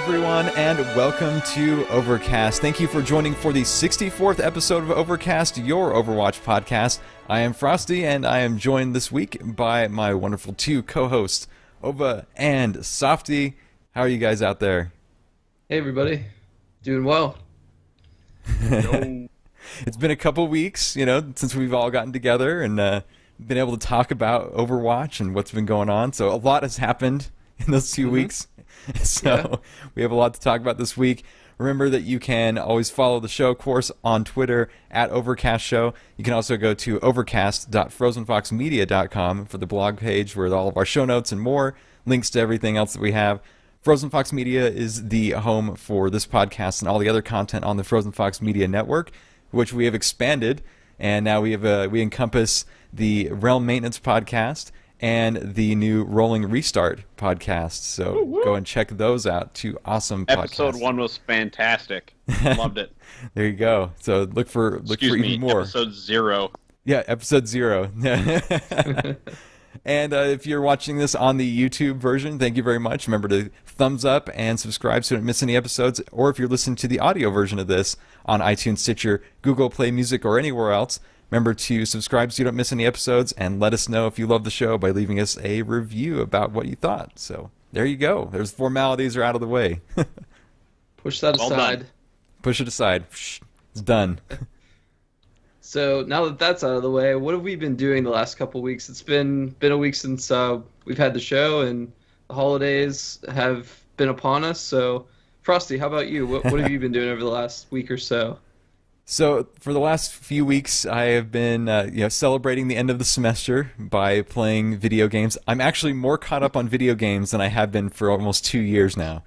everyone, and welcome to Overcast. Thank you for joining for the 64th episode of Overcast, your Overwatch podcast. I am Frostee, and I am joined this week by my wonderful two co-hosts, Ova and Sawfty. How are you guys out there? Hey, everybody. Doing well. It's been a couple weeks, since we've all gotten together and been able to talk about Overwatch and what's been going on. So a lot has happened in those 2 weeks. So we have a lot to talk about this week. Remember that you can always follow the show, of course, on Twitter at Overcast Show. You can also go to overcast.frozenfoxmedia.com for the blog page where all of our show notes and more, links to everything else that we have. Frozen Fox Media is the home for this podcast and all the other content on the Frozen Fox Media Network, which we have expanded. And now we encompass the Realm Maintenance podcast and the new Rolling Restart podcast. So go and check those out. Two awesome podcasts. Episode 1 was fantastic. Loved it. There you go. So look for even more. Episode 0. Yeah, episode 0. And if you're watching this on the YouTube version, thank you very much. Remember to thumbs up and subscribe so you don't miss any episodes. Or if you're listening to the audio version of this on iTunes, Stitcher, Google Play Music, or anywhere else, remember to subscribe so you don't miss any episodes, and let us know if you love the show by leaving us a review about what you thought. So there you go. There's formalities are out of the way. Push that aside. Push it aside. It's done. So now that that's out of the way, what have we been doing the last couple weeks? It's been a week since we've had the show, and the holidays have been upon us. So, Frosty, how about you? What have you been doing over the last week or so? So for the last few weeks, I have been celebrating the end of the semester by playing video games. I'm actually more caught up on video games than I have been for almost 2 years now.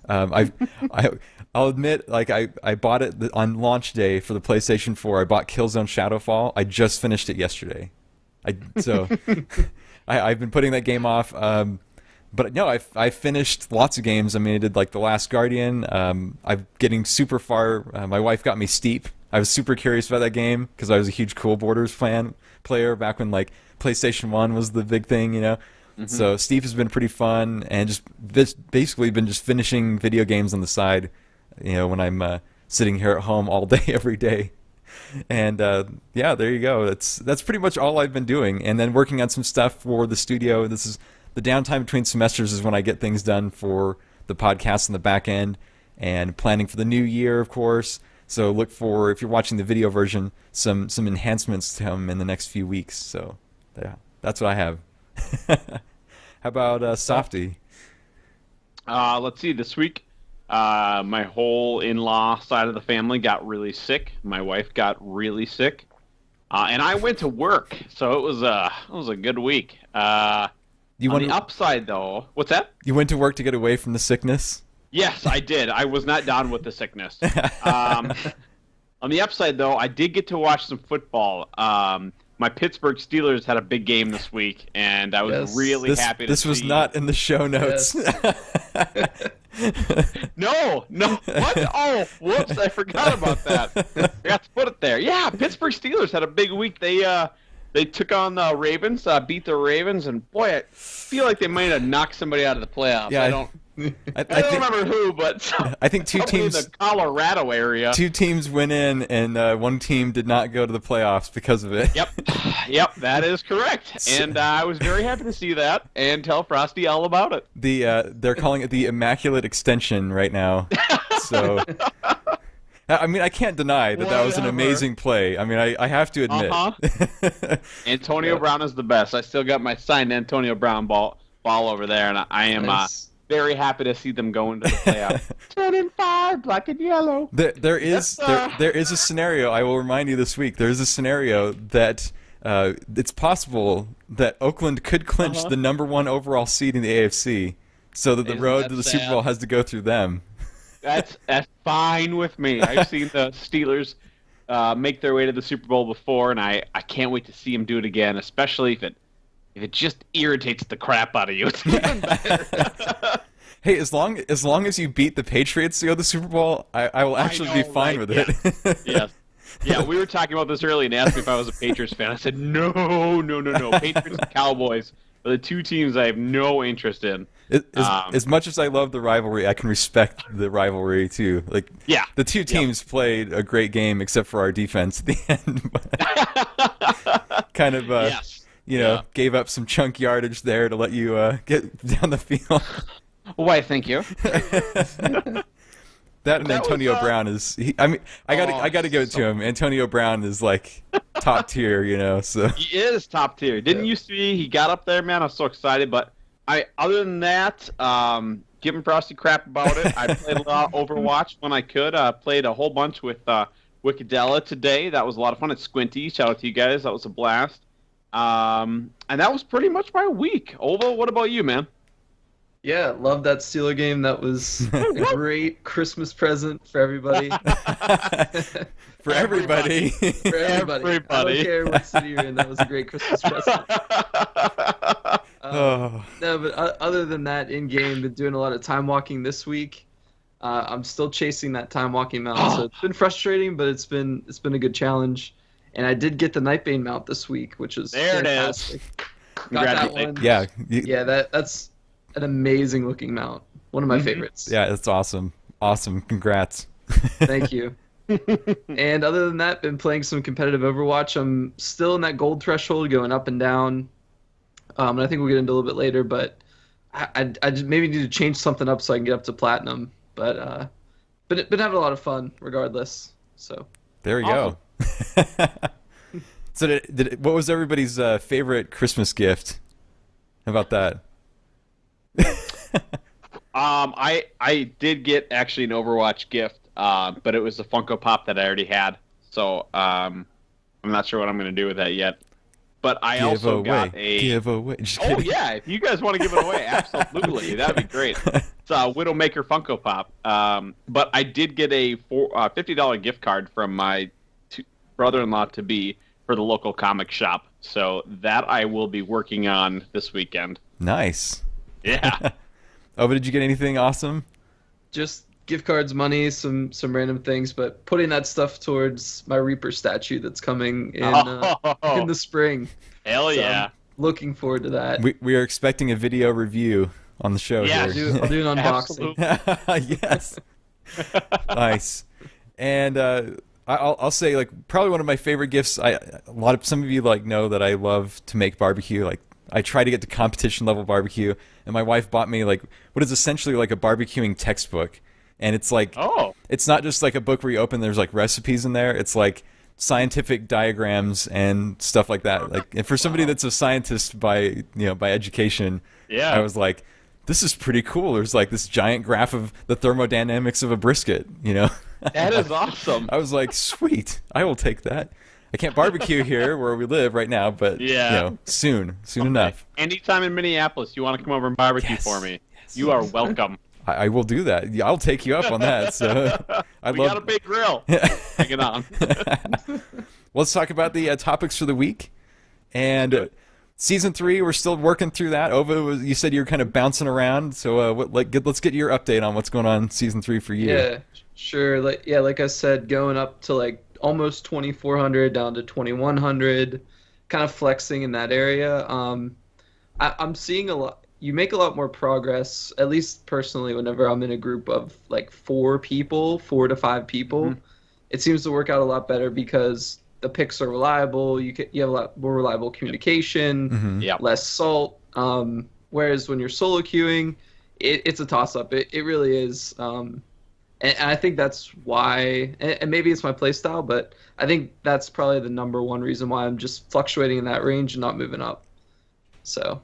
I'll admit, I bought it on launch day for the PlayStation 4. I bought Killzone Shadowfall. I just finished it yesterday. I've been putting that game off. But no, I finished lots of games. I mean, I did The Last Guardian. I'm getting super far. My wife got me Steep. I was super curious about that game because I was a huge Cool Borders player back when PlayStation 1 was the big thing, Mm-hmm. So Steep has been pretty fun, and just basically been just finishing video games on the side, when I'm sitting here at home all day, every day. And there you go. That's pretty much all I've been doing, and then working on some stuff for the studio. This is the downtime between semesters is when I get things done for the podcast on the back end, and planning for the new year, of course. So look for, if you're watching the video version, some enhancements to come in the next few weeks. So yeah, that's what I have. How about Sawfty? Let's see. This week, my whole in-law side of the family got really sick. My wife got really sick, and I went to work. So it was a good week. On the upside, though, what's that? You went to work to get away from the sickness? Yes, I did. I was not down with the sickness. On the upside, though, I did get to watch some football. My Pittsburgh Steelers had a big game this week, and I was really happy to see. This was not in the show notes. Yes. No. What? Oh, whoops, I forgot about that. I forgot to put it there. Yeah, Pittsburgh Steelers had a big week. They took on the Ravens, beat the Ravens, and boy, I feel like they might have knocked somebody out of the playoffs. Yeah, I don't remember who, but I think two teams in the Colorado area. 2 teams went in, and one team did not go to the playoffs because of it. Yep, that is correct. And I was very happy to see that and tell Frosty all about it. They're calling it the Immaculate Extension right now. So, I mean, I can't deny that was an amazing play. I mean, I have to admit. Antonio Brown is the best. I still got my signed Antonio Brown ball over there, and I am very happy to see them go into the playoffs. 10-5, black and yellow. There is a scenario. I will remind you this week. There is a scenario that it's possible that Oakland could clinch the number 1 overall seed in the AFC, so that the road to the Super Bowl has to go through them. That's fine with me. I've seen the Steelers make their way to the Super Bowl before, and I can't wait to see them do it again, especially if it just irritates the crap out of you. It's even better. Hey, as long as you beat the Patriots to go to the Super Bowl, I will actually be fine with it. Yes. Yeah, we were talking about this earlier and asked me if I was a Patriots fan. I said, no. Patriots and Cowboys are the 2 teams I have no interest in. As much as I love the rivalry, I can respect the rivalry too. Like, Yeah. the two teams played a great game except for our defense at the end. Kind of, Yes. gave up some chunk yardage there to let you get down the field. Why, thank you. That and That Antonio was, Brown is. I got to give it to him. Antonio Brown is like top tier, So He is top tier. Didn't used to be. He got up there, man. I was so excited. But other than that, giving Frosty crap about it. I played a lot of Overwatch when I could. Played a whole bunch with Wickedella today. That was a lot of fun. It's Squinty. Shout out to you guys. That was a blast. And that was pretty much my week. Ova, what about you, man? Yeah, love that Steeler game. That was a great Christmas present for everybody. for everybody. For everybody. I don't care what city you're in. That was a great Christmas present. No, but other than that, in game, been doing a lot of time walking this week. I'm still chasing that time walking mount, so it's been frustrating, but it's been a good challenge. And I did get the Nightbane mount this week, which was fantastic. Got that one. Yeah. Yeah, that's an amazing looking mount. One of my favorites. Yeah, it's awesome. Awesome. Congrats. Thank you. And other than that, been playing some competitive Overwatch. I'm still in that gold threshold, going up and down. And I think we'll get into a little bit later, but I just maybe need to change something up so I can get up to platinum. But been having a lot of fun regardless. So there you Awesome. go. So what was everybody's favorite Christmas gift? How about that? I did get actually an Overwatch gift, but it was a Funko Pop that I already had. So I'm not sure what I'm going to do with that yet. But I also got a giveaway. Oh yeah, if you guys want to give it away, absolutely, that'd be great. It's a Widowmaker Funko Pop. But I did get a $50 gift card from my brother-in-law to be for the local comic shop. So that I will be working on this weekend. Nice. Yeah. Oh, but did you get anything awesome? just gift cards, money, some random things, but putting that stuff towards my Reaper statue that's coming in the spring. Hell So yeah. I'm looking forward to that. We are expecting a video review on the show Yeah. here. I'll do an unboxing. Absolutely. Yes. Nice. And I'll say, like, probably one of my favorite gifts. Some of you know that I love to make barbecue. Like, I try to get to competition level barbecue, and my wife bought me like what is essentially like a barbecuing textbook. And it's like, it's not just like a book where you open, there's like recipes in there. It's like scientific diagrams and stuff like that. Like, and for somebody that's a scientist by education, Yeah. I was like, this is pretty cool. There's like this giant graph of the thermodynamics of a brisket, That is awesome. I was like, sweet, I will take that. I can't barbecue here where we live right now, but soon enough. Anytime in Minneapolis, you want to come over and barbecue for me, you are welcome. I will do that. Yeah, I'll take you up on that. So We got a big grill. Bring it on. Let's talk about the topics for the week. And season 3, we're still working through that. Ova, you said you were kind of bouncing around. So let's get your update on what's going on in season 3 for you. Yeah, sure. Like I said, going up to like almost 2,400 down to 2,100, kind of flexing in that area. I'm seeing a lot. You make a lot more progress, at least personally, whenever I'm in a group of like 4 to 5 people. Mm-hmm. It seems to work out a lot better because the picks are reliable. You have a lot more reliable communication, less salt. Whereas when you're solo queuing, it's a toss-up. It really is. And I think that's why, and maybe it's my playstyle, but I think that's probably the number one reason why I'm just fluctuating in that range and not moving up. So,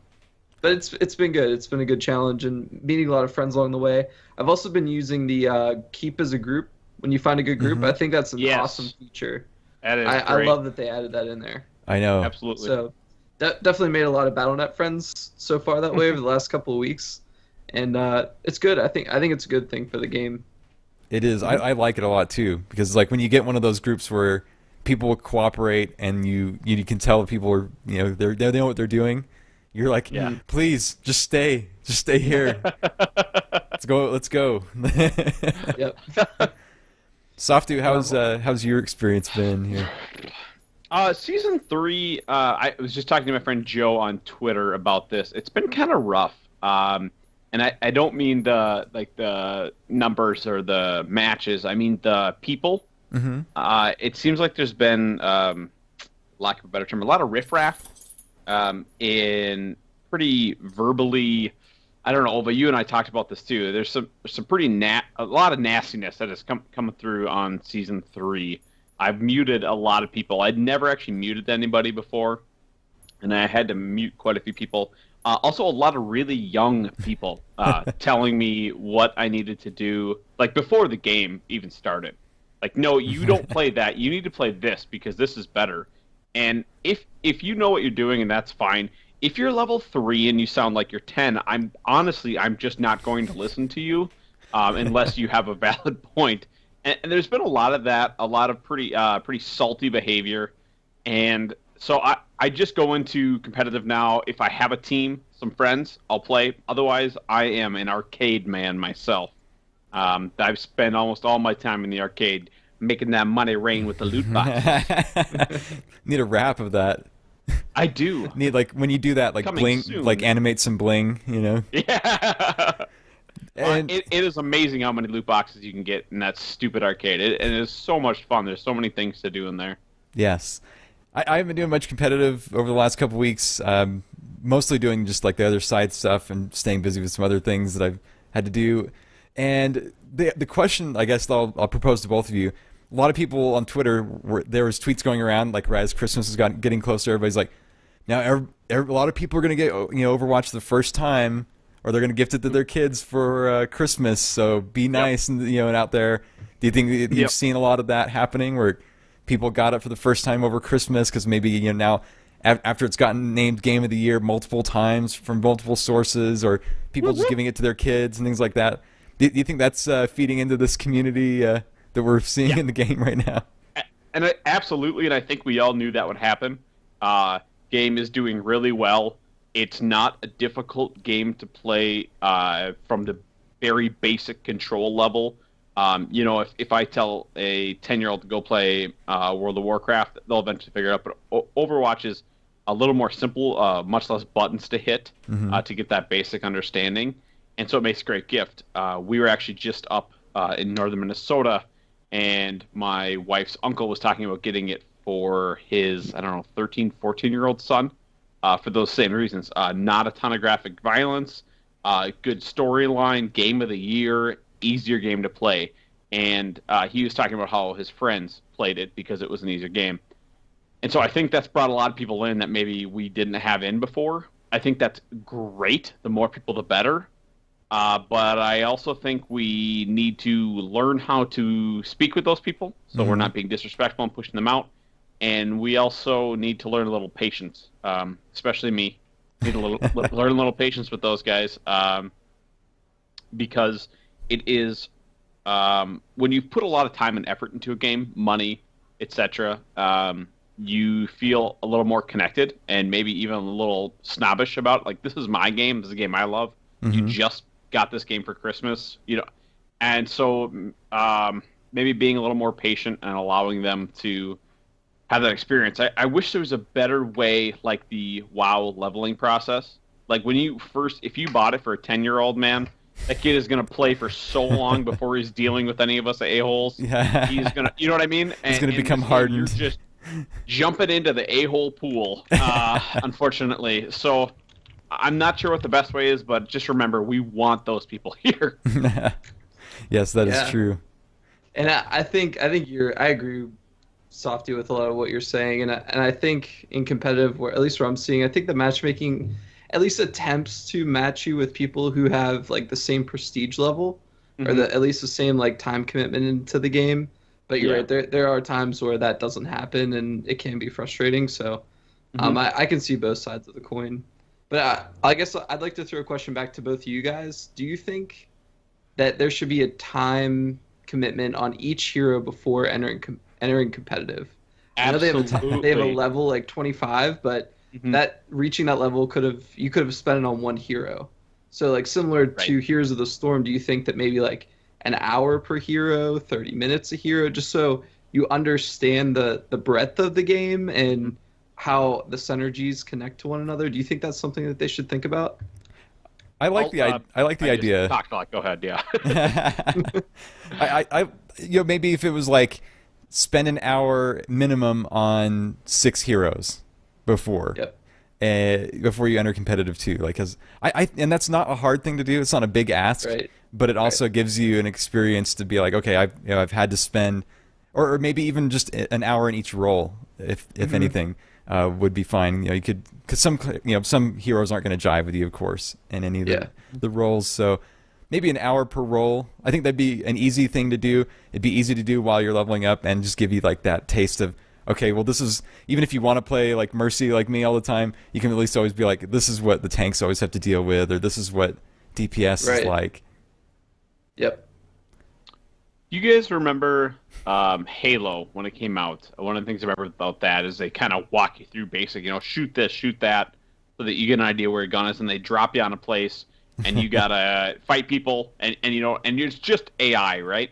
but it's been good. It's been a good challenge and meeting a lot of friends along the way. I've also been using the keep as a group. When you find a good group, I think that's an awesome feature. That is I love that they added that in there. I know. Absolutely. So that definitely made a lot of BattleNet friends so far that way over the last couple of weeks, and it's good. I think it's a good thing for the game. It is. I like it a lot too, because like when you get one of those groups where people will cooperate and you can tell people are they know what they're doing. You're like, please just stay here. Let's go. Yep. Sawfty, how's your experience been here? Season 3, I was just talking to my friend Joe on Twitter about this. It's been kind of rough. And and I don't mean the numbers or the matches. I mean the people. Mm-hmm. It seems like there's been, lack of a better term, a lot of riffraff in pretty verbally. I don't know, Ova, you and I talked about this too. There's some a lot of nastiness that has come through on season 3. I've muted a lot of people. I'd never actually muted anybody before, and I had to mute quite a few people. Also, a lot of really young people telling me what I needed to do, like before the game even started. Like, no, you don't play that. You need to play this because this is better. And if you know what you're doing, and that's fine. If you're level 3 and you sound like you're 10, I'm just not going to listen to you unless you have a valid point. And there's been a lot of that, a lot of pretty salty behavior. And so I just go into competitive now. If I have a team, some friends, I'll play. Otherwise, I am an arcade man myself. I've spent almost all my time in the arcade making that money rain with the loot boxes. Need a rap of that. I do. Need, like, when you do that, like, Coming bling, soon. like animate some bling, you know? Yeah. And it is amazing how many loot boxes you can get in that stupid arcade. And it is so much fun. There's so many things to do in there. yes, I haven't been doing much competitive over the last couple weeks. Mostly doing just like the other side stuff and staying busy with some other things that I've had to do. And the question, I guess, I'll propose to both of you. A lot of people on Twitter, there was tweets going around like as Christmas is getting closer. Everybody's like, now a lot of people are going to get Overwatch the first time, or they're going to gift it to their kids for Christmas. So be nice and and out there. Do you think that you've seen a lot of that happening where people got it for the first time over Christmas because maybe now after it's gotten named Game of the Year multiple times from multiple sources, or people just giving it to their kids and things like that? Do you think that's feeding into this community that we're seeing in the game right now? And absolutely, and I think we all knew that would happen. Game is doing really well. It's not a difficult game to play from the very basic control level. If I tell a 10-year-old to go play World of Warcraft, they'll eventually figure it out. But Overwatch is a little more simple, much less buttons to hit to get that basic understanding. And so it makes a great gift. We were actually just up in northern Minnesota, and my wife's uncle was talking about getting it for his, 13, 14-year-old son for those same reasons. Not a ton of graphic violence, good storyline, game of the year, easier game to play. And he was talking about how his friends played it because it was an easier game. And so I think that's brought a lot of people in that maybe we didn't have in before. I think that's great. The more people, the better. But I also think we need to learn how to speak with those people so we're not being disrespectful and pushing them out. And we also need to learn a little patience, especially me. Need to learn a little patience with those guys because it is when you put a lot of time and effort into a game, money, etc., you feel a little more connected and maybe even a little snobbish about it. Like, this is my game. This is a game I love. You just got this game for Christmas, and so maybe being a little more patient and allowing them to have that experience. I wish there was a better way, like the WoW leveling process. Like if you bought it for a 10-year-old man, that kid is going to play for so long before he's dealing with any of us a-holes. Yeah. He's going to, you know what I mean? He's going to become hardened. You're just jumping into the a-hole pool, unfortunately. So I'm not sure what the best way is, but just remember, we want those people here. Yes, that is true. And I think I agree, Sawfty, with a lot of what you're saying, and I think in competitive, at least where I'm seeing, I think the matchmaking at least attempts to match you with people who have like the same prestige level or at least the same like time commitment into the game. But you're right, there are times where that doesn't happen, and it can be frustrating. So I can see both sides of the coin. But I guess I'd like to throw a question back to both of you guys. Do you think that there should be a time commitment on each hero before entering competitive? Absolutely. I know they have a level like 25, but that reaching that level you could have spent it on one hero. So like similar to Heroes of the Storm, do you think that maybe like an hour per hero, 30 minutes a hero, just so you understand the breadth of the game and how the synergies connect to one another? Do you think that's something that they should think about? I like I like the idea. Talk. Go ahead. Yeah. Maybe if it was like spend an hour minimum on 6 heroes before. Yep. Before you enter competitive too, like, cause and that's not a hard thing to do. It's not a big ask, Right. but it also gives you an experience to be like, okay, I've had to spend, or maybe even just an hour in each role, if anything, would be fine. You could, because some heroes aren't going to jive with you, of course, in any of the roles. So maybe an hour per role. I think that'd be an easy thing to do. It'd be easy to do while you're leveling up, and just give you like that taste of, okay, well, this is, even if you want to play like Mercy like me all the time, you can at least always be like, this is what the tanks always have to deal with, or this is what DPS is like. Yep. You guys remember Halo when it came out? One of the things I remember about that is they kind of walk you through basic, shoot this, shoot that, so that you get an idea where your gun is, and they drop you on a place, and you gotta fight people, and it's just AI, right?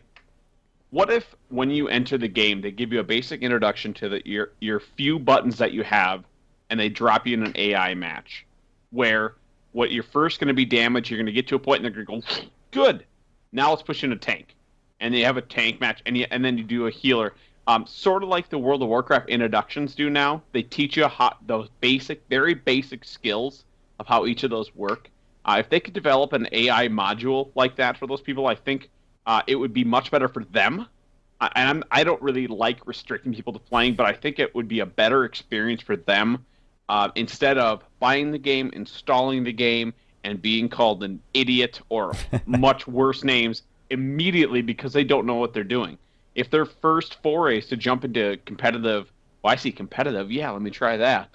What if when you enter the game, they give you a basic introduction to your few buttons that you have, and they drop you in an AI match, where what you're first going to be damaged, you're going to get to a point, and they're going to go, good, now let's push in a tank, and you have a tank match, and then you do a healer, sort of like the World of Warcraft introductions do now. They teach you those very basic skills of how each of those work. If they could develop an AI module like that for those people, I think it would be much better for them. And I don't really like restricting people to playing, but I think it would be a better experience for them instead of buying the game, installing the game, and being called an idiot or much worse names immediately because they don't know what they're doing. If their first foray is to jump into competitive, I see competitive, yeah, let me try that.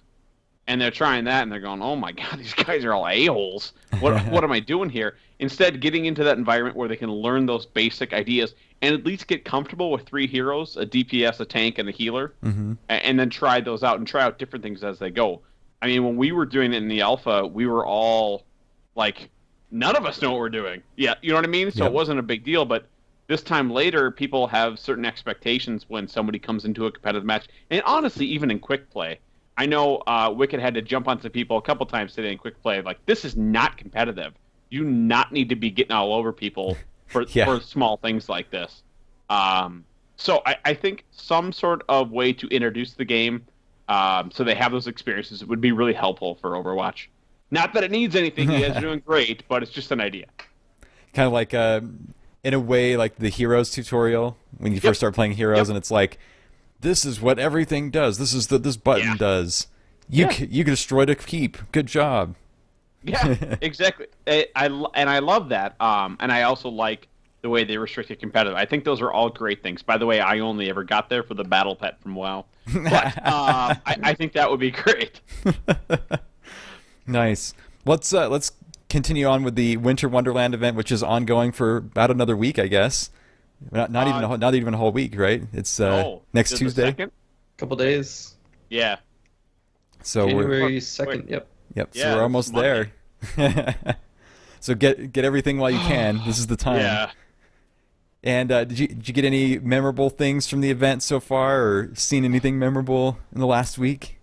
And they're trying that, and they're going, oh my god, these guys are all a-holes. What am I doing here? Instead, getting into that environment where they can learn those basic ideas and at least get comfortable with 3 heroes, a DPS, a tank, and a healer, and then try those out and try out different things as they go. I mean, when we were doing it in the alpha, we were all like, none of us know what we're doing. Yeah, you know what I mean? So It wasn't a big deal, but this time later, people have certain expectations when somebody comes into a competitive match. And honestly, even in quick play, I know Wicked had to jump on some people a couple times today in quick play. Like, this is not competitive. You do not need to be getting all over people for small things like this. So I think some sort of way to introduce the game so they have those experiences would be really helpful for Overwatch. Not that it needs anything. You guys are doing great, but it's just an idea. Kind of like, in a way, like the Heroes tutorial, when you first start playing Heroes, and it's like, this is what everything does. This is this button does. You destroyed a keep. Good job. Yeah, exactly. I love that. And I also like the way they restricted competitive. I think those are all great things. By the way, I only ever got there for the battle pet from WoW. But I think that would be great. Nice. Let's continue on with the Winter Wonderland event, which is ongoing for about another week, I guess. Not even a whole week, right? It's next Tuesday. Couple days. Yeah. So January 2nd. Yep. Yep. So we're almost there. So get everything while you can. This is the time. Yeah. And did you get any memorable things from the event so far, or seen anything memorable in the last week?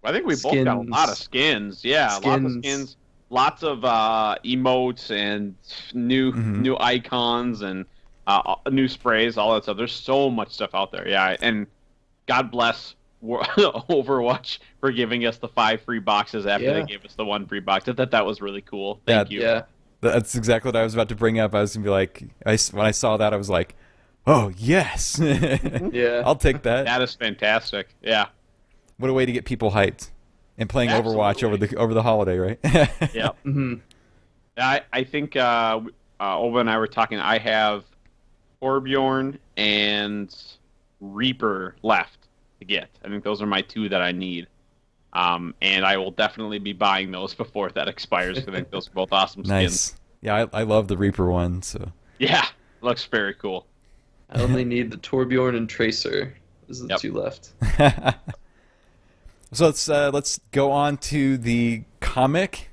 I think we both got a lot of skins. Yeah, lots of skins. Lots of emotes and new icons and new sprays, all that stuff. There's so much stuff out there. Yeah, and God bless Overwatch for giving us the 5 free boxes after they gave us the 1 free box. I thought that was really cool. Thank you. Yeah. That's exactly what I was about to bring up. I was going to be like, when I saw that, I was like, oh, yes. Yeah. I'll take that. That is fantastic. Yeah. What a way to get people hyped and playing Overwatch over the holiday, right? Yeah. I think Ova and I were talking. I have Torbjorn and Reaper left to get. I think those are my 2 that I need. And I will definitely be buying those before that expires. I think those are both awesome skins. Nice. Yeah, I love the Reaper one. So. Yeah, looks very cool. I only need the Torbjorn and Tracer. Those are the 2 left. So let's go on to the comic.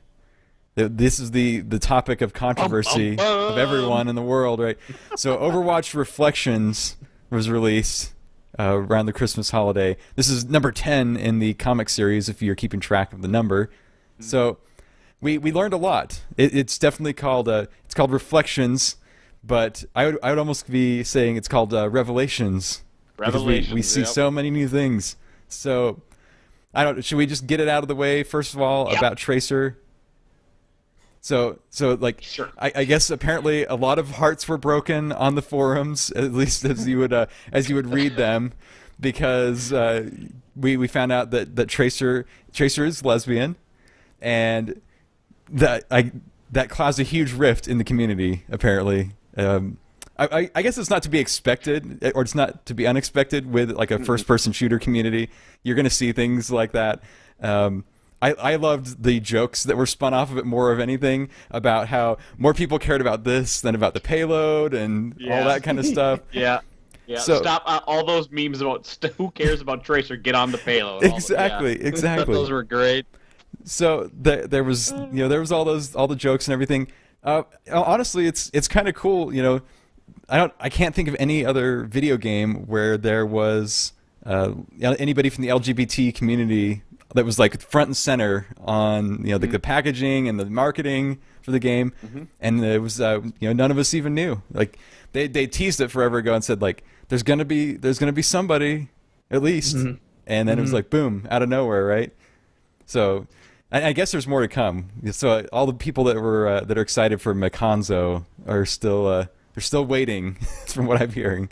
This is the topic of controversy of everyone in the world, right? So Overwatch Reflections was released around the Christmas holiday. This is number 10 in the comic series, if you're keeping track of the number. So we learned a lot. It's definitely called it's called Reflections, but I would almost be saying it's called Revelations. Revelations. Because we see so many new things. So I don't. Should we just get it out of the way first of all about Tracer? So like, Sure. I guess apparently a lot of hearts were broken on the forums, at least as you would read them, because we found out that Tracer is lesbian, and that caused a huge rift in the community apparently. I guess it's not to be expected, or it's not to be unexpected with like a first-person shooter community. You're going to see things like that. I loved the jokes that were spun off of it more of anything, about how more people cared about this than about the payload and all that kind of stuff. Yeah. So, stop all those memes about who cares about Tracer, get on the payload. Exactly. Those were great. So there was all the jokes and everything. Honestly, it's kind of cool. I can't think of any other video game where there was anybody from the LGBT community that was like front and center on the packaging and the marketing for the game, and it was none of us even knew. Like they teased it forever ago and said like there's gonna be somebody at least, and then it was like boom out of nowhere, right? So I guess there's more to come. So all the people that are excited for Makonzo are still they're still waiting, from what I'm hearing.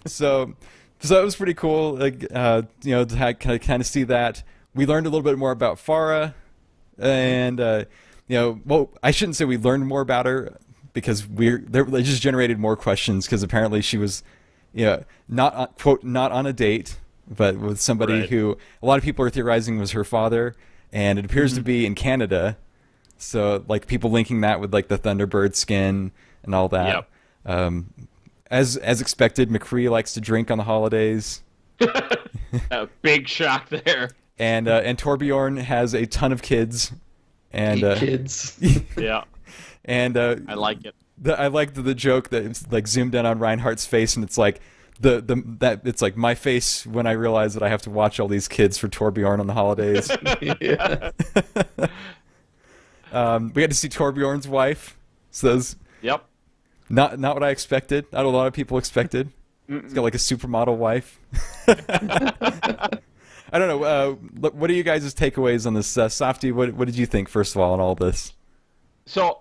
So it was pretty cool, like to kind of see that. We learned a little bit more about Farah, and well, I shouldn't say we learned more about her, because they just generated more questions, because apparently she was not on a date, but with somebody who a lot of people are theorizing was her father, and it appears to be in Canada. So like people linking that with like the Thunderbird skin and all that. Yep. As expected, McCree likes to drink on the holidays. A big shock there. And Torbjorn has a ton of kids. And kids. Yeah. And I like it. I like the joke that it's like zoomed in on Reinhardt's face, and it's like that it's like my face when I realize that I have to watch all these kids for Torbjorn on the holidays. We had to see Torbjorn's wife. So that was not what I expected. Not a lot of people expected. He's got like a supermodel wife. I don't know. What are you guys' takeaways on this? Sawfty, what did you think, first of all, on all this? So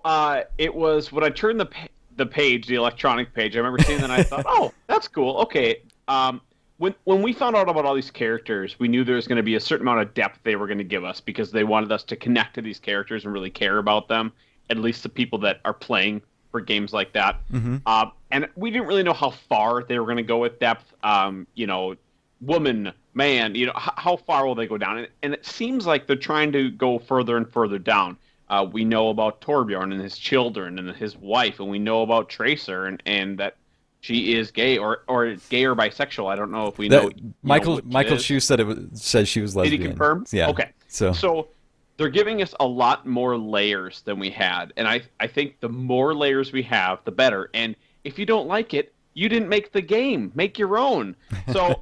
it was when I turned the page, the electronic page, I remember seeing that and I thought, oh, that's cool. Okay. When we found out about all these characters, we knew there was going to be a certain amount of depth they were going to give us, because they wanted us to connect to these characters and really care about them, at least the people that are playing for games like that. And we didn't really know how far they were going to go with depth. Woman, man, how far will they go down? And it seems like they're trying to go further and further down. We know about Torbjorn and his children and his wife, and we know about Tracer and that she is gay or gay or bisexual. I don't know if we know. Michael Chu said she was lesbian. Did he confirm? Yeah. Okay. So they're giving us a lot more layers than we had, and I think the more layers we have, the better. And if you don't like it, you didn't make the game. Make your own. So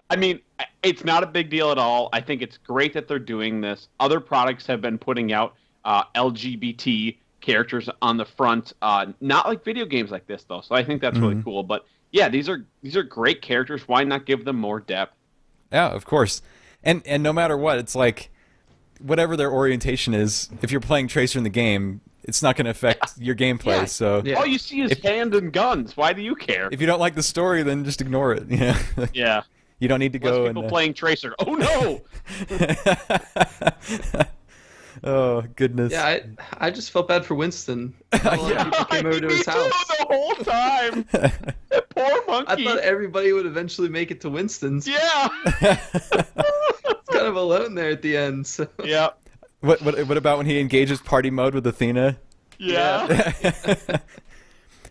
I mean, it's not a big deal at all. I think it's great that they're doing this. Other products have been putting out LGBT characters on the front, not like video games like this though. So I think that's really cool. But yeah, these are great characters. Why not give them more depth? Yeah, of course. And no matter what, it's like whatever their orientation is, if you're playing Tracer in the game, it's not going to affect your gameplay. Yeah. So all you see is hand and guns. Why do you care? If you don't like the story, then just ignore it. Yeah. You don't need to go people playing Tracer. Oh no! Oh goodness. Yeah, I just felt bad for Winston. A lot of people came over to his house the whole time. That poor monkey. I thought everybody would eventually make it to Winston's. Yeah. It's kind of alone there at the end. So. Yeah. What about when he engages party mode with Athena? Yeah.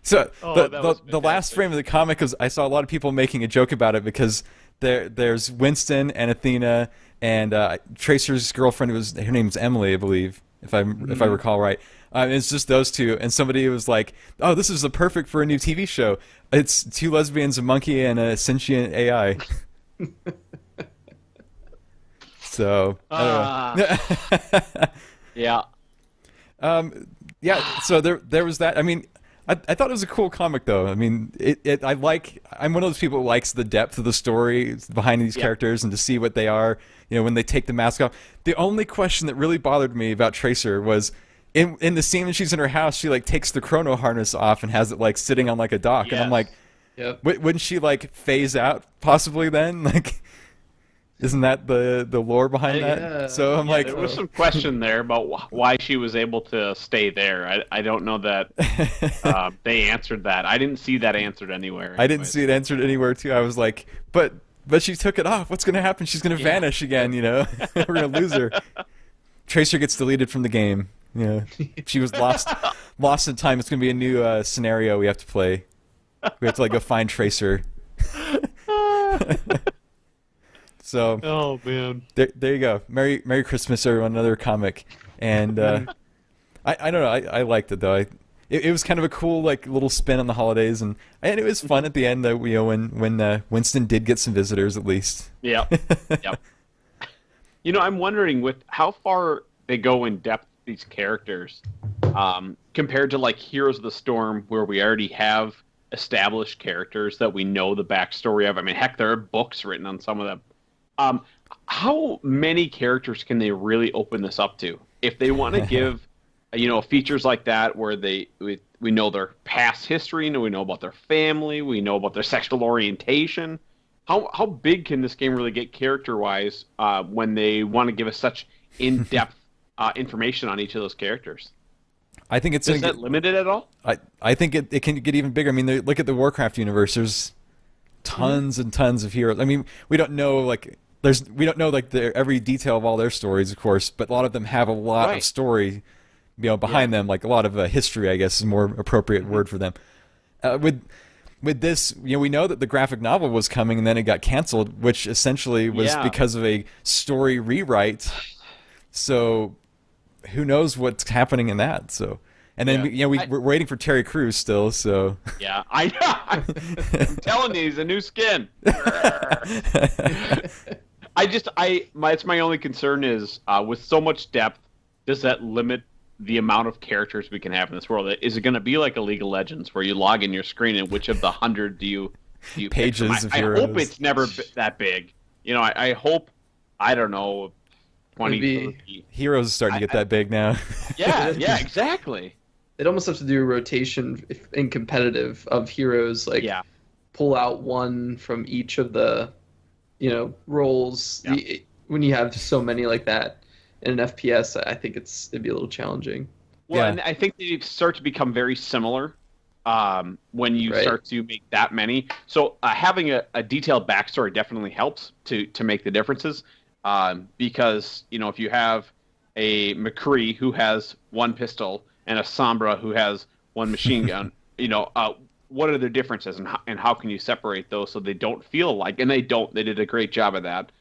So the last frame of the comic was, I saw a lot of people making a joke about it, because there's Winston and Athena and Tracer's girlfriend, her name's Emily, I believe, if I recall right. It's just those two, and somebody was like, "Oh, this is perfect for a new TV show. It's two lesbians, a monkey, and a sentient AI." So Yeah. yeah. So there was that. I mean, I thought it was a cool comic though. I mean, I'm one of those people who likes the depth of the story behind these characters and to see what they are. You know, when they take the mask off. The only question that really bothered me about Tracer was in the scene when she's in her house, she like takes the chrono harness off and has it like sitting on like a dock, and I'm like, wouldn't she like phase out possibly then? Like, isn't that the lore behind that? Yeah. So I'm like, there was some question there about why she was able to stay there. I don't know that they answered that. I didn't see that answered anywhere. I didn't see it answered anywhere too. I was like, but she took it off. What's going to happen? She's going to vanish again, you know? We're going to lose her. Tracer gets deleted from the game. You know, she was lost in time. It's going to be a new scenario we have to play. We have to like go find Tracer. So, oh man, there you go. Merry Christmas, everyone. Another comic, and I don't know. I liked it though. It was kind of a cool like little spin on the holidays, and it was fun at the end though. You know, when Winston did get some visitors at least. Yeah. Yep. You know, I'm wondering with how far they go in depth these characters, compared to like Heroes of the Storm, where we already have established characters that we know the backstory of. I mean, heck, there are books written on some of them. How many characters can they really open this up to? If they want to give, you know, features like that where we know their past history, we know about their family, we know about their sexual orientation. How big can this game really get character-wise when they want to give us such in-depth information on each of those characters? I think it's... Is that limited at all? I think it can get even bigger. I mean, look at the Warcraft universe. There's tons and tons of heroes. I mean, we don't know like every detail of all their stories, of course, but a lot of them have a lot of story, you know, behind them. Like a lot of history, I guess, is a more appropriate word for them. With this, you know, we know that the graphic novel was coming and then it got canceled, which essentially was because of a story rewrite. So who knows what's happening in that? So, and then we're waiting for Terry Crews still. So yeah, I know. I'm telling you, he's a new skin. It's my only concern is with so much depth, does that limit the amount of characters we can have in this world? Is it going to be like a League of Legends where you log in your screen and which of the 100 do you pages of heroes? I hope it's never that big. You know, I hope, I don't know, 20, 30. Heroes starting to get that big now. Yeah, exactly. They'd almost have to do a rotation in competitive of heroes, like pull out one from each of the, you know, roles. Yeah. When you have so many like that in an FPS, I think it'd be a little challenging. Well, and I think they start to become very similar when you start to make that many. So having a detailed backstory definitely helps to make the differences. Because, you know, if you have a McCree who has one pistol and a Sombra who has one machine gun, you know, what are the differences and how can you separate those so they don't feel like, and they did a great job of that.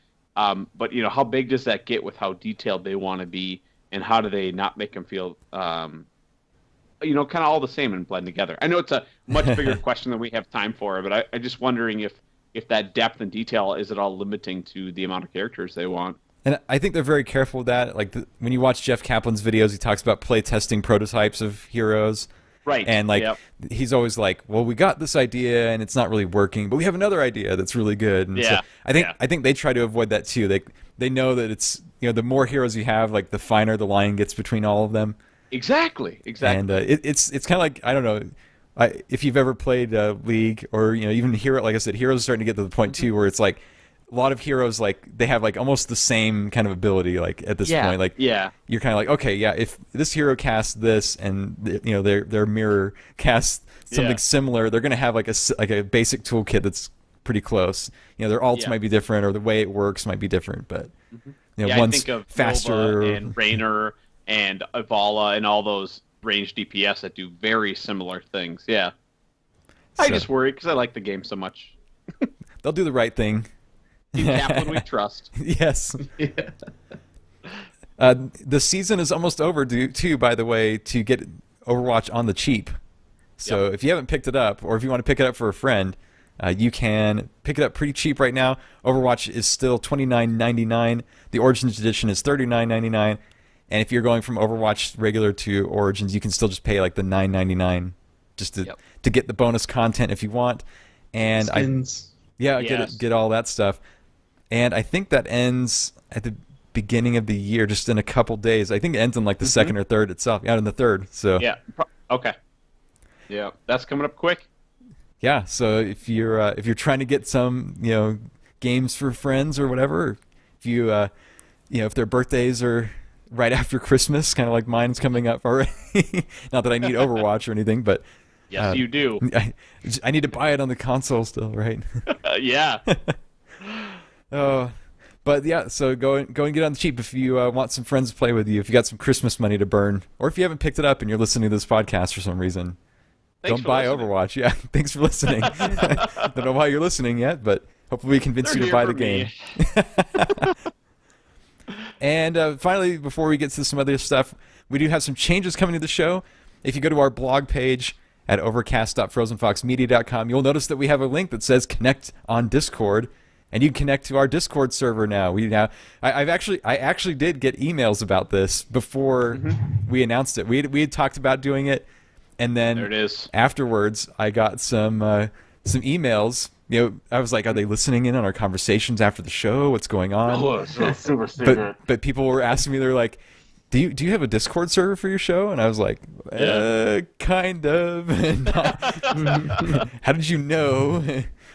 But, you know, how big does that get with how detailed they want to be, and how do they not make them feel, you know, kind of all the same and blend together? I know it's a much bigger question than we have time for, but I'm just wondering if that depth and detail is at all limiting to the amount of characters they want. And I think they're very careful with that. Like when you watch Jeff Kaplan's videos, he talks about play testing prototypes of heroes. Right. And like he's always like, well, we got this idea and it's not really working, but we have another idea that's really good. And so I think they try to avoid that too. They know that it's, you know, the more heroes you have, like the finer the line gets between all of them. Exactly. And it's kind of like, I don't know, if you've ever played League or, you know, even like I said, Heroes are starting to get to the point too where it's like a lot of heroes, like they have like almost the same kind of ability, like at this point, like you're kind of like, okay, if this hero casts this and you know their mirror casts something similar, they're gonna have like a basic toolkit that's pretty close. You know, their ults might be different or the way it works might be different, but you know, one's I think of faster Nova and Raynor and Avala and all those ranged DPS that do very similar things. Yeah, I just worry because I like the game so much. They'll do the right thing. Team Kaplan we trust. Yes. The season is almost over, too, by the way, to get Overwatch on the cheap. So if you haven't picked it up, or if you want to pick it up for a friend, You can pick it up pretty cheap right now. Overwatch is still $29.99. The Origins edition is $39.99. And if you're going from Overwatch regular to Origins, you can still just pay like the $9.99 just to get the bonus content if you want. And Skins. Get all that stuff. And I think that ends at the beginning of the year, just in a couple days. I think it ends in like the second or third itself. Yeah, in the third. So yeah, okay. Yeah, that's coming up quick. Yeah, so if you're trying to get some games for friends or whatever, if you if their birthdays are right after Christmas, kind of like mine's coming up already. Not that I need Overwatch or anything, but yes, you do. I need to buy it on the console still, right? Yeah. Oh, but yeah, so go and get on the cheap if you want some friends to play with you. If you got some Christmas money to burn, or if you haven't picked it up and you're listening to this podcast for some reason. Don't buy Overwatch. Yeah, thanks for listening. Don't know why you're listening yet, but hopefully we convince you to buy the game. And finally, before we get to some other stuff, we do have some changes coming to the show. If you go to our blog page at overcast.frozenfoxmedia.com, you'll notice that we have a link that says Connect on Discord, and you can connect to our Discord server now. I actually did get emails about this before we announced it. We had talked about doing it. And then there it is. Afterwards, I got some emails. I was like, "Are they listening in on our conversations after the show? What's going on?" Oh, super secret. But people were asking me, they're like, "Do you have a Discord server for your show?" And I was like, "Kind of." How did you know?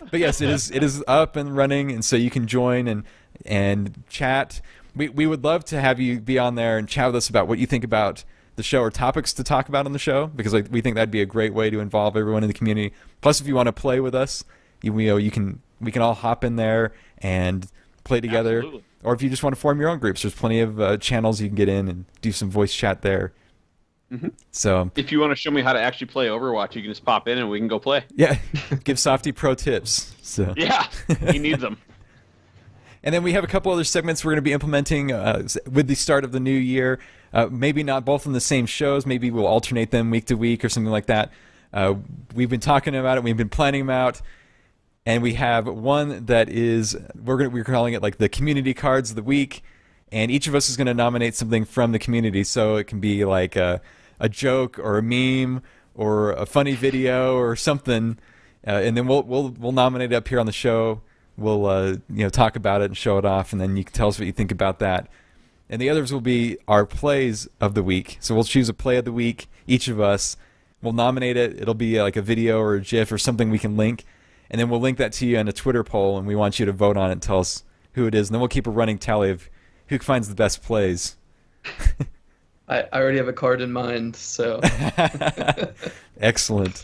But yes, it is up and running, and so you can join and chat. We would love to have you be on there and chat with us about what you think about the show or topics to talk about on the show, because we think that'd be a great way to involve everyone in the community. Plus, if you want to play with us, we can all hop in there and play together. Absolutely. Or if you just want to form your own groups, there's plenty of channels you can get in and do some voice chat there. So if you want to show me how to actually play Overwatch, you can just pop in and we can go play. Yeah, give Sawfty pro tips. So yeah, he needs them. And then we have a couple other segments we're going to be implementing with the start of the new year. Maybe not both in the same shows. Maybe we'll alternate them week to week or something like that. We've been talking about it. We've been planning them out. And we have one that is, we're calling it like the community cards of the week. And each of us is going to nominate something from the community. So it can be like a joke or a meme or a funny video or something. And then we'll nominate it up here on the show. We'll talk about it and show it off, and then you can tell us what you think about that. And the others will be our plays of the week. So we'll choose a play of the week, each of us. We'll nominate it. It'll be like a video or a GIF or something we can link. And then we'll link that to you in a Twitter poll, and we want you to vote on it and tell us who it is. And then we'll keep a running tally of who finds the best plays. I already have a card in mind, so. Excellent.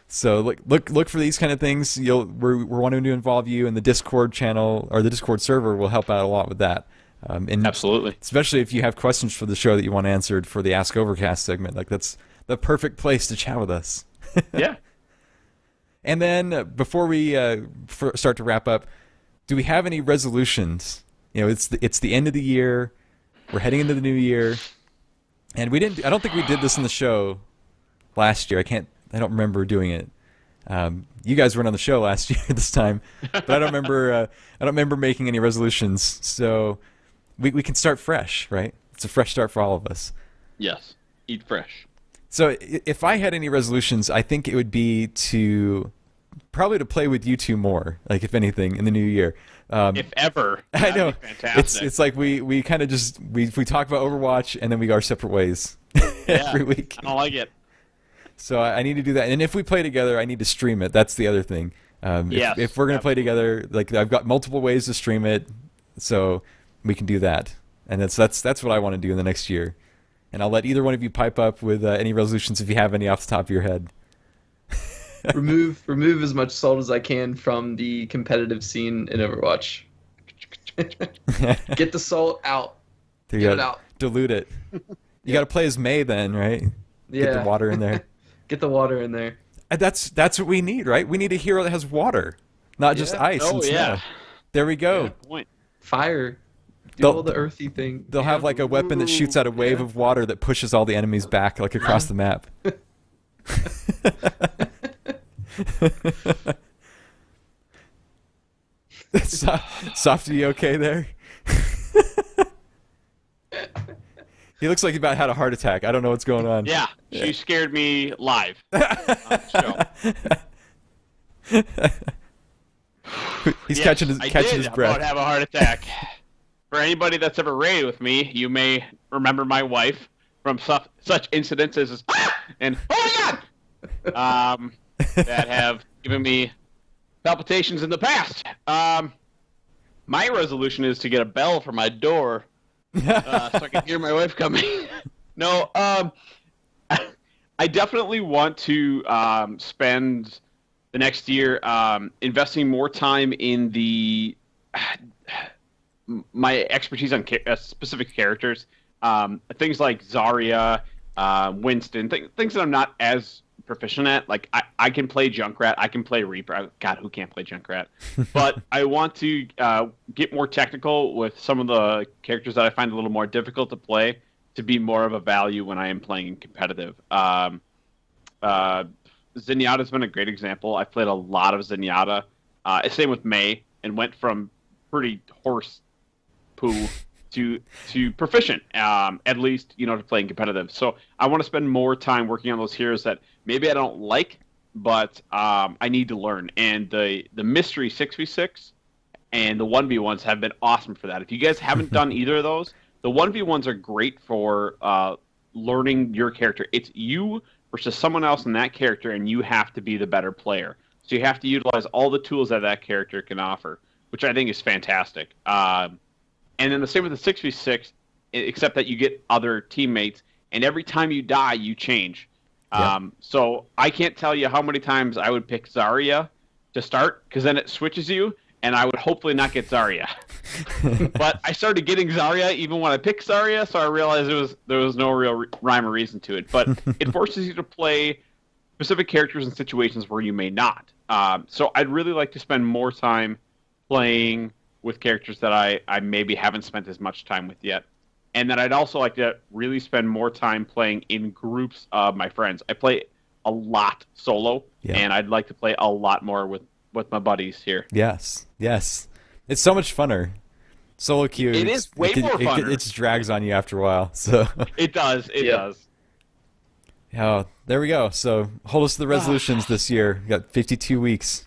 So look for these kind of things. We're wanting to involve you, in the Discord channel or the Discord server will help out a lot with that. And absolutely, especially if you have questions for the show that you want answered for the Ask Overcast segment. Like that's the perfect place to chat with us. Yeah. And then before we start to wrap up, do we have any resolutions? It's the end of the year. We're heading into the new year, and I don't think we did this in the show last year. I don't remember doing it. You guys weren't on the show last year this time, but I don't remember making any resolutions. So we can start fresh, right? It's a fresh start for all of us. Yes, eat fresh. So if I had any resolutions, I think it would be probably to play with you two more, like if anything, in the new year. If ever. I know. Fantastic. It's like we kind of just we talk about Overwatch and then we go our separate ways every week. I don't like it. So I need to do that. And if we play together, I need to stream it. That's the other thing. Yes, if we're going to play together, like I've got multiple ways to stream it, so we can do that. And that's what I want to do in the next year. And I'll let either one of you pipe up with any resolutions if you have any off the top of your head. remove as much salt as I can from the competitive scene in Overwatch. Get the salt out. Get it out. Dilute it. You got to play as May then, right? Yeah. Get the water in there. Get the water in there. That's what we need, right? We need a hero that has water, not just ice and snow. There we go. Good point. Fire. Do all the earthy thing. They'll have like a weapon that shoots out a wave of water that pushes all the enemies back, like across the map. Sawfty, you okay there? He looks like he about had a heart attack. I don't know what's going on. Yeah, she scared me live on the show. He's Yes, catching his I catching did his breath. About have a heart attack. For anybody that's ever raided with me, you may remember my wife from such incidents as and oh my god, that have given me palpitations in the past. My resolution is to get a bell for my door so I can hear my wife coming. No, I definitely want to spend the next year investing more time in my expertise on specific characters. Things like Zarya, Winston, things that I'm not as proficient at. Like I can play Junkrat, I can play Reaper. God, who can't play Junkrat? But I want to get more technical with some of the characters that I find a little more difficult to play to be more of a value when I am playing competitive. Zenyatta's been a great example. I've played a lot of Zenyatta. Same with Mei, and went from pretty horse poo to proficient, at least, to playing competitive. So I want to spend more time working on those heroes that maybe I don't like, but I need to learn. And the mystery 6v6 and the 1v1s have been awesome for that. If you guys haven't done either of those, the 1v1s are great for learning your character. It's you versus someone else in that character, and you have to be the better player. So you have to utilize all the tools that character can offer, which I think is fantastic. And then the same with the 6v6, except that you get other teammates, and every time you die, you change. Yep. So I can't tell you how many times I would pick Zarya to start, because then it switches you, and I would hopefully not get Zarya. But I started getting Zarya even when I picked Zarya, so I realized there was no real rhyme or reason to it. But it forces you to play specific characters in situations where you may not. So I'd really like to spend more time playing with characters that I maybe haven't spent as much time with yet. And then I'd also like to really spend more time playing in groups of my friends. I play a lot solo, and I'd like to play a lot more with my buddies here. Yes. It's so much funner. Solo queue. It is way more funner. It just drags on you after a while. So It does. It does. Yeah, there we go. So hold us to the resolutions this year. We got 52 weeks.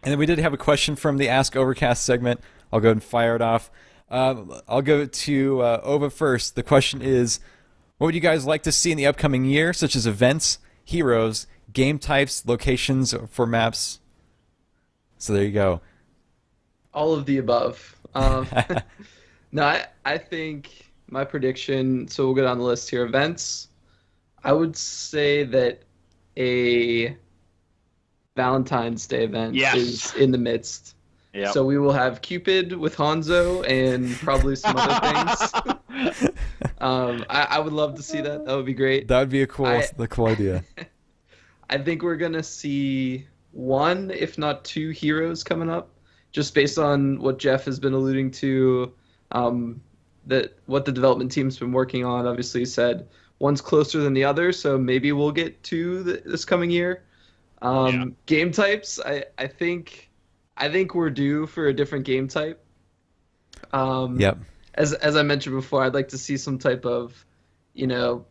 And then we did have a question from the Ask Overcast segment. I'll go ahead and fire it off. I'll go to Ova first. The question is, what would you guys like to see in the upcoming year, such as events, heroes, game types, locations for maps? So there you go. All of the above. No, I think my prediction, so we'll get on the list here. Events, I would say that a Valentine's Day event is in the midst. Yep. So we will have Cupid with Hanzo and probably some other things. I would love to see that. That would be great. That would be a cool idea. I think we're going to see one, if not two heroes coming up, just based on what Jeff has been alluding to, what the development team's been working on. Obviously, he said one's closer than the other, so maybe we'll get two this coming year. Game types, I think we're due for a different game type. Yep. As I mentioned before, I'd like to see some type of, the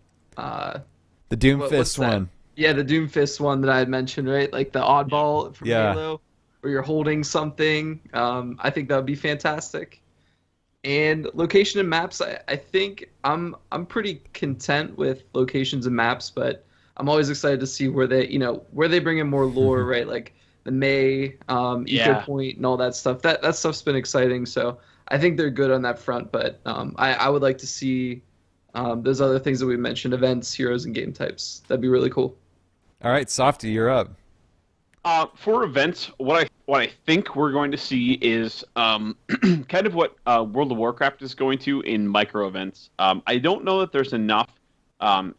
Doomfist one. Yeah, the Doomfist one that I had mentioned, right? Like the oddball from Halo, where you're holding something. I think that would be fantastic. And location and maps, I think I'm pretty content with locations and maps, but I'm always excited to see where they bring in more lore, right? Like the May, Eco Point, and all that stuff. That stuff's been exciting, so I think they're good on that front. But I would like to see those other things that we mentioned: events, heroes, and game types. That'd be really cool. All right, Sawfty, you're up. For events, what I think we're going to see is kind of what World of Warcraft is going to in micro events. I don't know that there's enough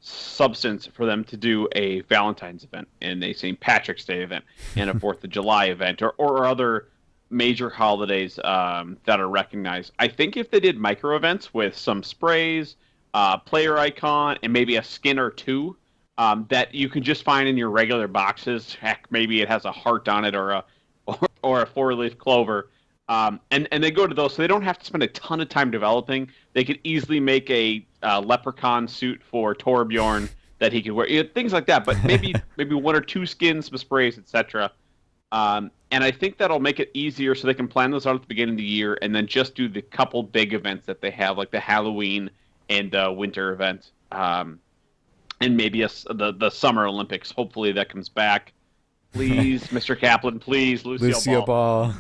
substance for them to do a Valentine's event and a St. Patrick's Day event and a 4th of July event or other major holidays that are recognized. I think if they did micro events with some sprays, player icon, and maybe a skin or two, that you can just find in your regular boxes. Heck, maybe it has a heart on it or a or a 4-leaf clover. And they go to those, so they don't have to spend a ton of time developing. They could easily make a leprechaun suit for Torbjorn that he could wear, things like that. But maybe 1 or 2 skins, some sprays, etc. And I think that'll make it easier, so they can plan those out at the beginning of the year, and then just do the couple big events that they have, like the Halloween and winter event, and maybe the Summer Olympics. Hopefully that comes back. Please, Mr. Kaplan, please, Lucio Ball.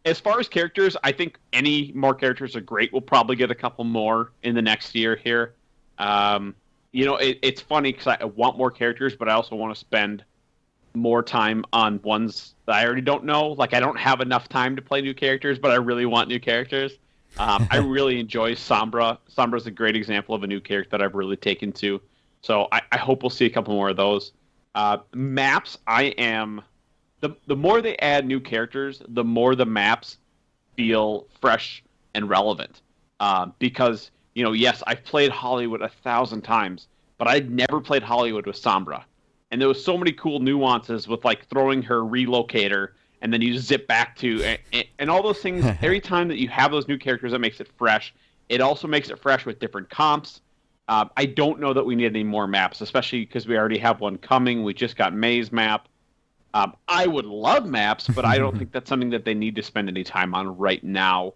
As far as characters, I think any more characters are great. We'll probably get a couple more in the next year here. It's funny because I want more characters, but I also want to spend more time on ones that I already don't know. Like, I don't have enough time to play new characters, but I really want new characters. I really enjoy Sombra. Sombra's a great example of a new character that I've really taken to. So I hope we'll see a couple more of those. Maps, the more they add new characters, the more the maps feel fresh and relevant. Because, yes, I've played Hollywood 1,000 times, but I'd never played Hollywood with Sombra. And there was so many cool nuances with, like, throwing her relocator, and then you zip back to, and all those things. Every time that you have those new characters, that makes it fresh. It also makes it fresh with different comps. I don't know that we need any more maps, especially because we already have one coming. We just got May's map. I would love maps, but I don't think that's something that they need to spend any time on right now.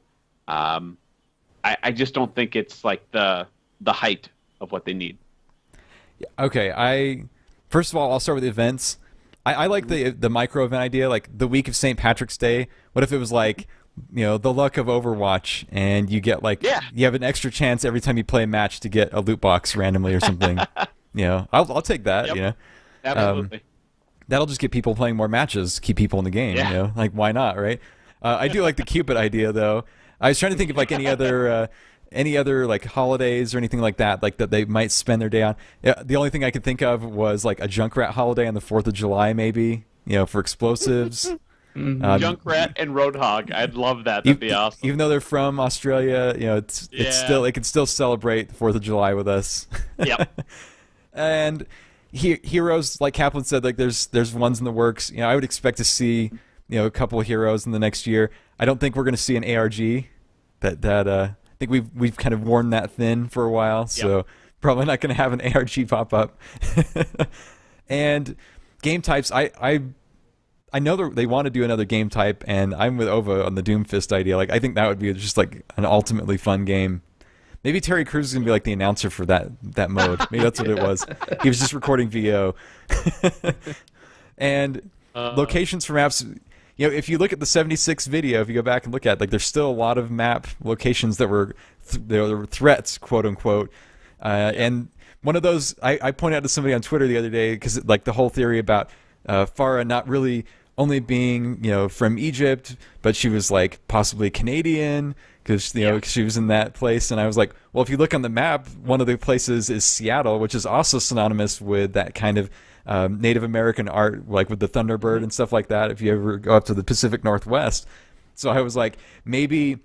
I just don't think it's like the height of what they need. Okay, first of all, I'll start with the events. I like the micro event idea, like the week of St. Patrick's Day. What if it was like, the luck of Overwatch, and you get you have an extra chance every time you play a match to get a loot box randomly or something. I'll take that. Yep. Absolutely. That'll just get people playing more matches, keep people in the game. Yeah. Like, why not, right? I do like the Cupid idea, though. I was trying to think of like any other like holidays or anything like that they might spend their day on. The only thing I could think of was like a Junkrat holiday on the 4th of July, maybe, for explosives. Junkrat and Roadhog. I'd love that. That'd be awesome. Even though they're from Australia, it's still, they can still celebrate the 4th of July with us. Yep. And heroes, like Kaplan said, like there's ones in the works. I would expect to see a couple of heroes in the next year. I don't think we're going to see an ARG. I think we've kind of worn that thin for a while, so probably not going to have an ARG pop up. And game types, I know they want to do another game type, and I'm with Ova on the Doomfist idea. Like, I think that would be just like an ultimately fun game. Maybe Terry Crews is going to be like the announcer for that mode. Maybe that's what it was. He was just recording VO. And locations for maps, if you look at the 76 video, if you go back and look at it, like, there's still a lot of map locations that were threats, quote unquote. And one of those, I pointed out to somebody on Twitter the other day, because like the whole theory about Farah not really only being from Egypt, but she was like possibly Canadian, because she was in that place. And I was like, well, if you look on the map, one of the places is Seattle, which is also synonymous with that kind of Native American art, like with the Thunderbird and stuff like that, if you ever go up to the Pacific Northwest. So I was like, maybe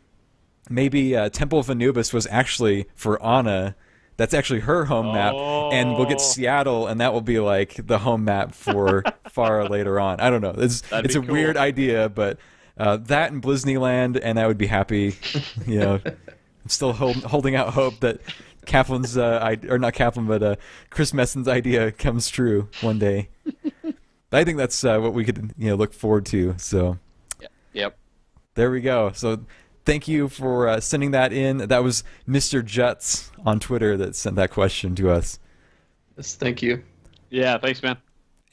Temple of Anubis was actually for Anna. That's actually her home map, and we'll get Seattle, and that will be like the home map for Farah later on. I don't know. It's a cool, weird idea, but that and Disneyland, and I would be happy. I'm still holding out hope that Kaplan's or not Kaplan, but Chris Messon's idea comes true one day. I think that's what we could look forward to. So, yep. There we go. So, thank you for sending that in. That was Mr. Juts on Twitter that sent that question to us. Yes, thank you. Yeah, thanks, man.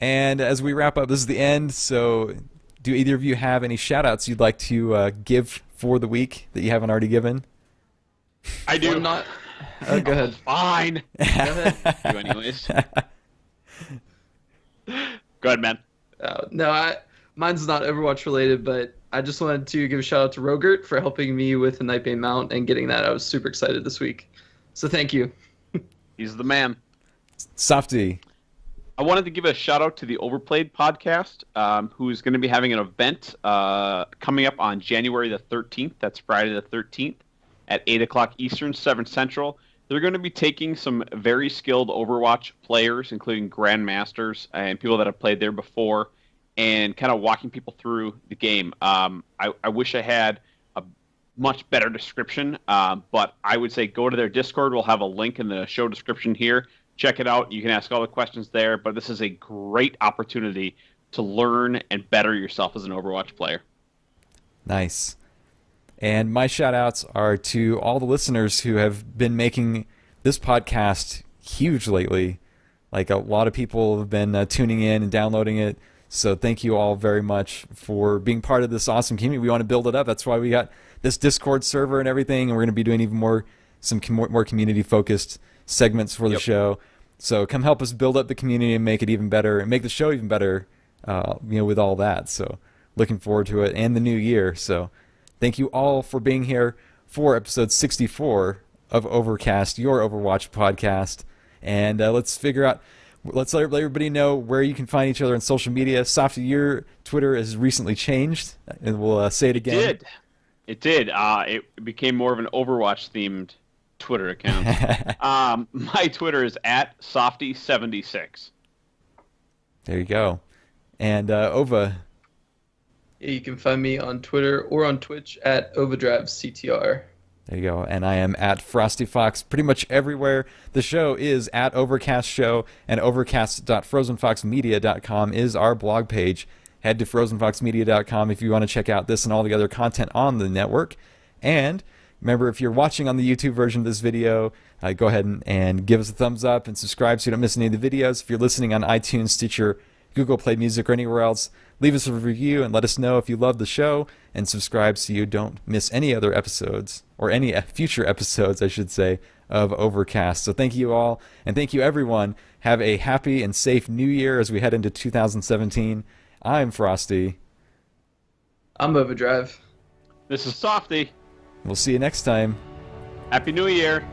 And as we wrap up, this is the end. So, do either of you have any shout-outs you'd like to give for the week that you haven't already given? I do. Not. Oh, go ahead. Fine. Go ahead. You anyways. Go ahead, man. No, mine's not Overwatch related, but I just wanted to give a shout out to Rogert for helping me with the Nightbane mount and getting that. I was super excited this week. So thank you. He's the man. Sawfty. I wanted to give a shout out to the Overplayed podcast, who's going to be having an event coming up on January the 13th. That's Friday the 13th at 8 o'clock Eastern, 7 Central. they're going to be taking some very skilled Overwatch players, including grandmasters and people that have played there before, and kind of walking people through the game. I wish I had a much better description, but I would say go to their Discord. We'll have a link in the show description here. Check it out. You can ask all the questions there, but this is a great opportunity to learn and better yourself as an Overwatch player. Nice. And my shout-outs are to all the listeners who have been making this podcast huge lately. Like, a lot of people have been tuning in and downloading it. So thank you all very much for being part of this awesome community. We want to build it up. That's why we got this Discord server and everything, and we're going to be doing even more community-focused segments for the show. So come help us build up the community and make it even better, and make the show even better, with all that. So looking forward to it, and the new year. So thank you all for being here for episode 64 of Overcast, your Overwatch podcast. And let's let everybody know where you can find each other on social media. Sawfty, your Twitter has recently changed, and we'll say it again. It did. It became more of an Overwatch-themed Twitter account. My Twitter is @Sawfty76. There you go. And Ova. Yeah, you can find me on Twitter or on Twitch @Ovadrive CTR. There you go. And I am @Frostee Fox pretty much everywhere. The show is @Overcast Show, and overcast.frozenfoxmedia.com is our blog page. Head to frozenfoxmedia.com if you want to check out this and all the other content on the network. And remember, if you're watching on the YouTube version of this video, go ahead and give us a thumbs up and subscribe so you don't miss any of the videos. If you're listening on iTunes, Stitcher, Google Play Music, or anywhere else, leave us a review and let us know if you love the show, and subscribe so you don't miss any other episodes, or any future episodes, I should say, of Overcast. So thank you all, and thank you everyone. Have a happy and safe new year as we head into 2017. I'm Frostee. I'm Ovadrive. This is Sawfty. We'll see you next time. Happy New Year.